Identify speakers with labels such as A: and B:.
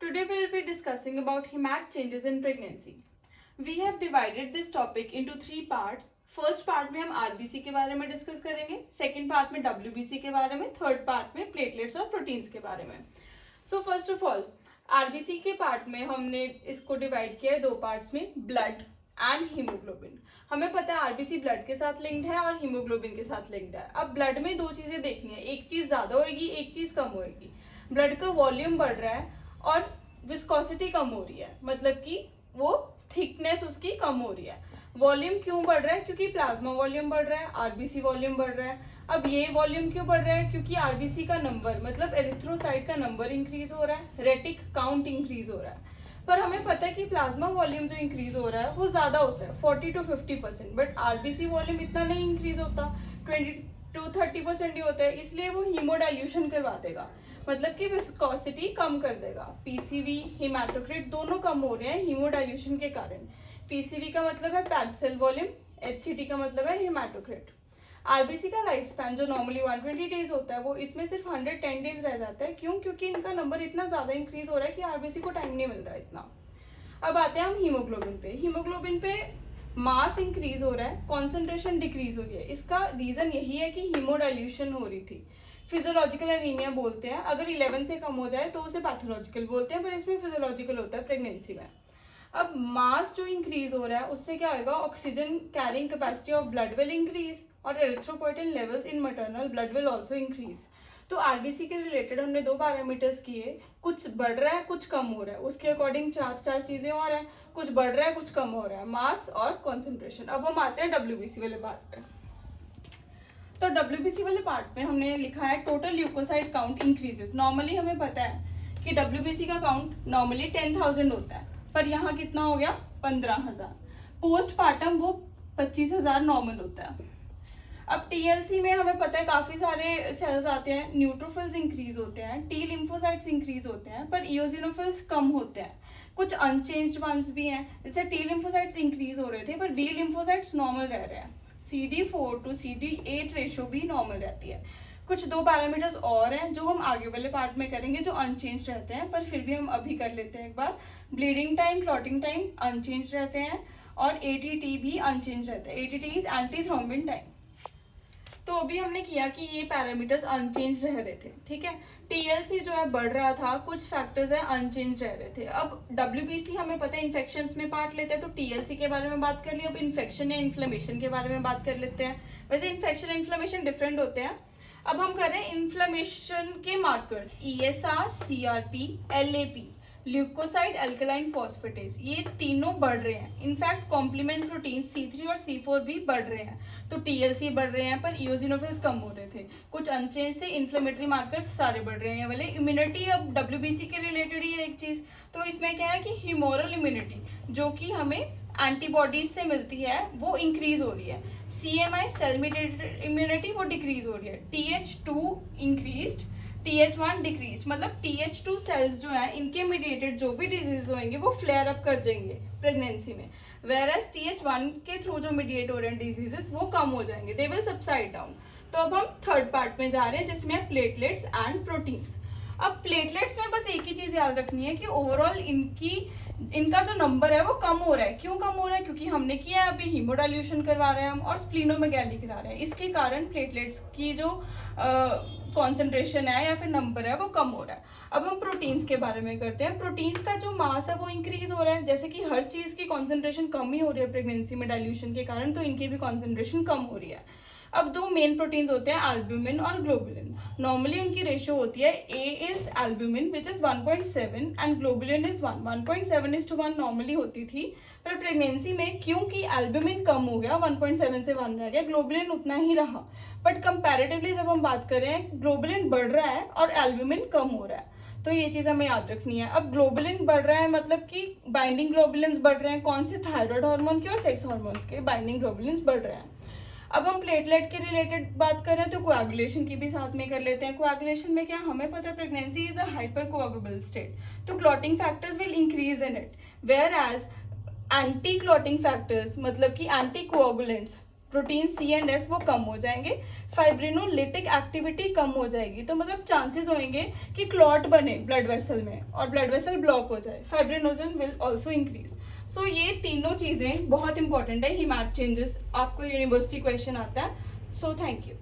A: Today we will be discussing about hemat changes in pregnancy. We have divided this topic into three parts. First part में हम RBC के बारे में discuss करेंगे, second part में WBC के बारे में, थर्ड पार्ट में प्लेटलेट्स और प्रोटीन्स के बारे में. So first of all RBC के पार्ट में हमने इसको डिवाइड किया है दो पार्ट्स में, ब्लड एंड हीमोग्लोबिन. हमें पता है आरबीसी ब्लड के साथ लिंक्ड है और हीमोग्लोबिन के साथ लिंक्ड है. अब ब्लड में दो चीजें देखनी है, एक चीज ज्यादा होगी, एक चीज कम होगी. ब्लड का वॉल्यूम बढ़ रहा है और विस्कोसिटी कम हो रही है, मतलब कि वो थिकनेस उसकी कम हो रही है. वॉल्यूम क्यों बढ़ रहा है? क्योंकि प्लाज्मा वॉल्यूम बढ़ रहा है, आरबीसी वॉल्यूम बढ़ रहा है. अब ये वॉल्यूम क्यों बढ़ रहा है? क्योंकि आरबीसी का नंबर मतलब एरिथ्रोसाइट का नंबर इंक्रीज हो रहा है, रेटिक काउंट इंक्रीज हो रहा है. पर हमें पता है कि प्लाज्मा वॉल्यूम जो इंक्रीज हो रहा है वो ज्यादा होता है 40 to 50%, बट आरबीसी वॉल्यूम इतना नहीं इंक्रीज होता, 20 to 30% ही होता है. इसलिए वो हीमोडाइल्यूशन करवा देगा, मतलब कि विस्कोसिटी कम कर देगा. पीसीवी, हेमाटोक्रिट दोनों कम हो रहे हैं हीमोडाइल्यूशन के कारण. पीसीवी का मतलब है पैक्ड सेल वॉल्यूम, एचसीटी का मतलब है हेमाटोक्रिट. आरबीसी का लाइफ स्पैन जो नॉर्मली 120 डेज होता है वो इसमें सिर्फ 110 डेज रह जाता है. क्यों? क्योंकि इनका नंबर इतना ज्यादा इंक्रीज हो रहा है कि आरबीसी को टाइम नहीं मिल रहा है इतना. अब आते हैं हम हीमोग्लोबिन पे. हीमोग्लोबिन पे मास इंक्रीज हो रहा है, कॉन्सेंट्रेशन डिक्रीज हो रही है. इसका रीजन यही है कि हीमोडाइल्यूशन हो रही थी. फिजियोलॉजिकल एनीमिया बोलते हैं, अगर 11 से कम हो जाए तो उसे पैथोलॉजिकल बोलते हैं, पर इसमें फिजियोलॉजिकल होता है प्रेगनेंसी में. अब मास जो इंक्रीज हो रहा है उससे क्या होगा? Oxygen carrying capacity of blood will increase और erythropoietin levels in maternal blood will also increase. तो आरबीसी के रिलेटेड हमने दो पैरामीटर्स किए, कुछ बढ़ रहा है कुछ कम हो रहा है. उसके अकॉर्डिंग चार चीजें और हैं, कुछ बढ़ रहा है कुछ कम हो रहा है, मास और कॉन्सेंट्रेशन. अब हम आते हैं डब्ल्यूबीसी वाले पार्ट पे. तो डब्ल्यूबीसी वाले पार्ट में हमने लिखा है total leucocyte count increases. Normally हमें पता है कि डब्ल्यूबीसी का काउंट नॉर्मली 10,000 होता है, पर यहाँ कितना हो गया? 15,000. पोस्टपार्टम वो 25,000 नॉर्मल होता है. अब टीएलसी में हमें पता है काफी सारे सेल्स आते हैं, न्यूट्रोफिल्स इंक्रीज होते हैं, टी लिम्फोसाइट्स इंक्रीज होते हैं, पर इओसिनोफिल्स कम होते हैं. कुछ अनचेंज्ड वंस भी हैं, जैसे टी लिम्फोसाइट्स इंक्रीज हो रहे थे पर बी लिम्फोसाइट्स नॉर्मल रह रहे हैं. CD4 to CD8 रेशियो भी नॉर्मल रहती है. कुछ दो पैरामीटर्स और हैं जो हम आगे वाले पार्ट में करेंगे जो अनचेंज रहते हैं, पर फिर भी हम अभी कर लेते हैं एक बार. Bleeding time, clotting time unchange रहते हैं और एटीटी भी अनचेंज रहता है. ATT is anti thrombin time. तो अभी हमने किया कि ये पैरामीटर्स अनचेंज रह रहे थे, ठीक है. टीएलसी जो है बढ़ रहा था, कुछ फैक्टर्स है अनचेंज रह रहे थे. अब डब्ल्यूबीसी हमें पता है इन्फेक्शंस में पार्ट लेते हैं, तो टीएलसी के बारे में बात कर ली. अब इन्फेक्शन या इन्फ्लेमेशन के बारे में बात कर लेते हैं. वैसे इन्फेक्शन और इन्फ्लेमेशन डिफरेंट होते हैं. अब हम कर रहे हैं इन्फ्लेमेशन के markers, ESR, CRP, LAP, leukocyte, alkaline phosphatase, ये तीनों बढ़ रहे हैं. इनफैक्ट कॉम्प्लीमेंट प्रोटीन C3 और C4 भी बढ़ रहे हैं. तो टीएलसी बढ़ रहे हैं पर इओसिनोफिल्स कम हो रहे थे. कुछ अनचेंज थे. इन्फ्लेमेटरी मार्कर्स सारे बढ़ रहे हैं ये वाले. इम्यूनिटी अब डब्ल्यूबीसी के रिलेटेड ही है एक चीज. तो इसमें क्या है कि ह्यूमोरल इम्यूनिटी जो कि हमें एंटीबॉडीज से मिलती है वो इंक्रीज हो रही है. CMI, सेल मीडिएटेड इम्यूनिटी, वो डिक्रीज हो रही है. TH2 इंक्रीज्ड, TH1 डिक्रीज, मतलब TH2 सेल्स जो है इनके मीडिएटेड जो भी डिजीज होंगे वो फ्लेयर अप कर जाएंगे प्रेगनेंसी में, वेरएस TH1 के थ्रू जो मीडिएट हो रहे हैं डिजीजेस वो कम हो जाएंगे, दे विल सबसाइड डाउन. तो अब हम थर्ड पार्ट में जा रहे हैं जिसमें है प्लेटलेट्स एंड प्रोटीन्स. अब प्लेटलेट्स में बस एक ही चीज याद रखनी है कि ओवरऑल इनका जो नंबर है वो कम हो रहा है. क्यों कम हो रहा है? क्योंकि हमने किया है अभी हीमोडाइल्यूशन करवा रहे हैं हम और स्प्लीनोमेगैली करा रहे हैं. इसके कारण प्लेटलेट्स की जो कॉन्सेंट्रेशन है या फिर नंबर है वो कम हो रहा है. अब हम प्रोटीन्स के बारे में करते हैं. प्रोटीन्स का जो मास है वो इंक्रीज हो रहा है, जैसे कि हर चीज की कॉन्सेंट्रेशन कम ही हो रही है प्रेगनेंसी में डाइल्यूशन के कारण, तो इनकी भी कॉन्सेंट्रेशन कम हो रही है. अब दो मेन प्रोटीन्स होते हैं, एल्ब्यूमिन और ग्लोबुलिन. नॉर्मली उनकी रेशियो होती है A is albumin which is 1.7 and globulin is 1. 1.7:1 normally होती थी, पर प्रेगनेंसी में क्योंकि एल्ब्यूमिन कम हो गया 1.7 से 1 रह गया, ग्लोबुलिन उतना ही रहा. बट कंपैरेटिवली जब हम बात कर रहे हैं ग्लोबुलिन बढ़ रहा है और एल्ब्यूमिन कम हो रहा है, तो ये चीज हमें याद रखनी है. अब ग्लोबुलिन बढ़ रहा है मतलब कि बाइंडिंग ग्लोबुलिन्स बढ़ रहे हैं. कौन से? थायराइड हार्मोन के और सेक्स हार्मोन्स के बाइंडिंग ग्लोबुलिन्स बढ़ रहे हैं. अब हम प्लेटलेट के रिलेटेड बात करें तो कोएगुलेशन की भी साथ में कर लेते हैं. कोएगुलेशन में क्या हमें पता है pregnancy is a hyper coagulable state, तो clotting factors will increase in it, whereas anti clotting factors मतलब कि anti coagulants protein C and S वो कम हो जाएंगे, फाइब्रिनोलिटिक एक्टिविटी कम हो जाएगी, तो मतलब चांसेस होंगे कि क्लॉट बने ब्लड वेसल में और ब्लड वेसल ब्लॉक हो जाए, फाइब्रिनोजन विल ऑल्सो इंक्रीज। सो ये तीनों चीज़ें बहुत इंपॉर्टेंट है। हिमैट चेंजेस आपको यूनिवर्सिटी क्वेश्चन आता है। So thank you.